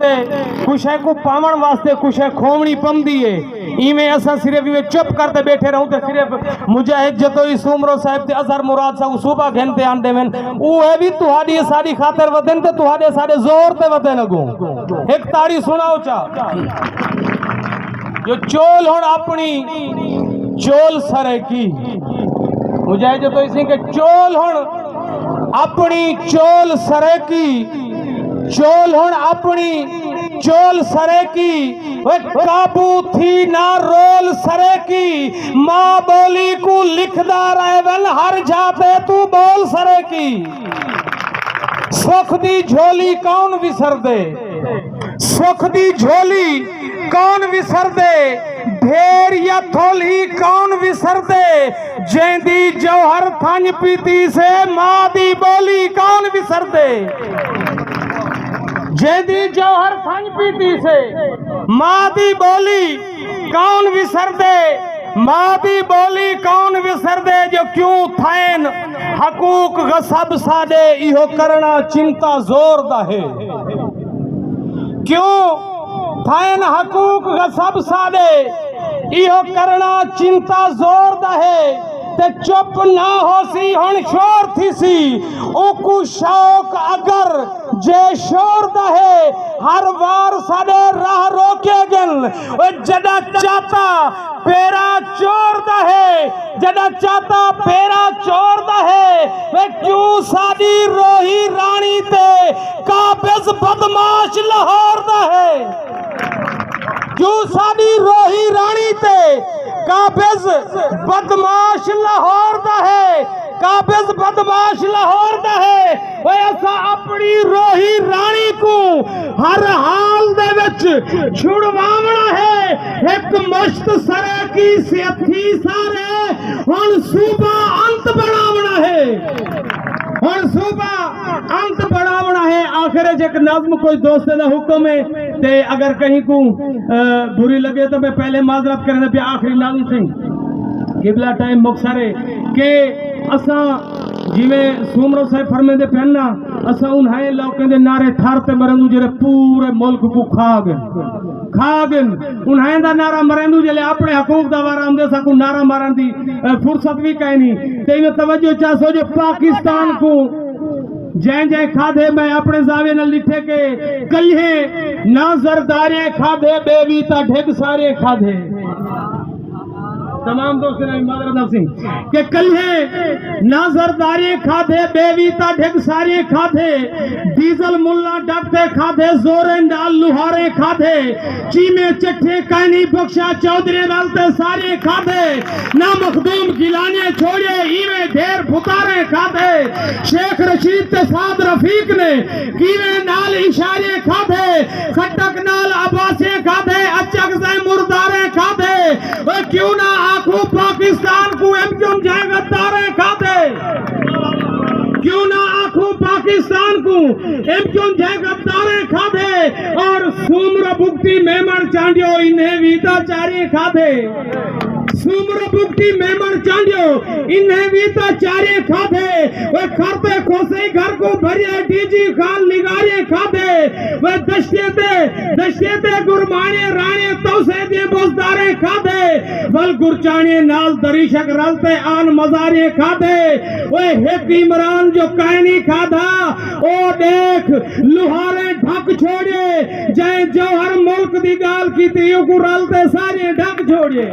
कुछ है को पावण वास्ते कुछ है खोमणी पमदी है इमें असा सिर्फ इवे चुप करते बैठे रहूं तो सिर्फ मुजाहिद जतोई सुमरो साहिब ते अजहर मुराद सा सूबा घंटे आंदे में वो है भी तुहाडी साडी खातिर वदन ते तुहाडे सारे जोर ते वदन अगो एक ताड़ी सुनाओ चा जो चोल हुन अपनी चोल सरे की मुजाहिद जतोई सिंह के चोल हुन अपनी चोल सरे की चोल हुन अपनी चोल सरे की वे काबू थी ना रोल सरे की माँ बोली को लिखदा रहवन हर जाते तू बोल सरे की सुख दी झोली कौन विसर दे सुख दी झोली कौन विसर दे ढेर या थोली कौन विसर दे जेंदी जौहर थन पीती से माँ दी बोली कौन विसर दे जेदी जौहर थन पीती से माँ दी बोली कौन विसर दे माँ दी बोली कौन विसर दे जो क्यों थैन हकूक गसब सादे इहो करना चिंता जोर दा है क्यों थैन हकूक गसब सादे इहो करना चिंता जोर दा है ते चुप ना होसी हुन शोर थी सी उकू शौक अगर जे शोर दहे हर वार साडे राह रोके गन ओ जदा चाहता पेरा चोर दहे जदा चाहता पेरा चोर दहे वे क्यों साडी रोही रानी ते काबिज बदमाश लाहौर दहे क्यों साडी रोही रानी ते काबिज बदमाश लाहौर दा है काबिज बदमाश लाहौर दा है वे असा अपनी रोही रानी को हर हाल दे विच छुड़वावना है एक मस्त सरे की सेठी सारे हुन सूबा अंत बनावना है हुन सूबा अंत बनावना है आखिर एक नज़्म कोई दोस्त दा हुक्म है ते अगर कहीं को बुरी लगे तो मैं पहले माजरत करने पे आखिरी नाज़्म सिंह किबला टाइम मुक्सरे के असा जिवें सुमरो साहिब फरमेंदे पहनना असा उन्हें लोकें दे नारे ठारते मरंदू जेरे पूरे मुल्क को खा गए उन्हें दा नारा मरंदू जेले अपने हकूक दा वारा आंदे साकू नारा मारन दी फुर्सत भी कहीं नहीं ते इन्हें तवज्जो चासो जो पाकिस्तान को जै जै खाधे मैं अपने जावे न लिखे के कल्हे ना जरदारे खाधे बेबी ता ढेग सारे खाधे तमाम दोस्तों ने मादरत सिंह के कल्हे ना जरदारे खाधे बेबी ता ढेग सारे खाधे डीजल मुल्ला डकते खाधे जोरे नाल लुहारे खाधे चीमे चट्ठे कानी बख्शा चौधरी रलते सारे खाधे ना मखदूम गिलाने छोड़े इवे ढेर फुतारे खाधे शेख रशीद ते साद रफीक ने कीवे नाल इशारे खाधे खटक नाल अब्बासे खाधे अचक से मुर्दारे खाधे वो क्यों ना आंखों पाकिस्तान को एम क्यों जाएगा तारे खाधे क्यों ना आंखों पाकिस्तान को एम क्यों जाएगा तारे खाधे और सुमर भुक्ति मेमन चांडियो इन्हें वीता चारे खाधे सुमर भुक्ति मेमन चांडियो इन्हें वीता चारे खाधे वे करते खोसे घर को भरिया डीजी खान निगारे खाधे वे दश्ते ते गुरमाने राणे तौसे दे बोसदारे खाधे बल गुरचाने नाल दरीशक रलते आन मजारे खाधे वे हेक इमरान जो कहनी खाधा ओ देख लुहारे ढक छोड़े जय जौहर मुल्क दी गाल की तियो को रलते सारे ढक छोड़े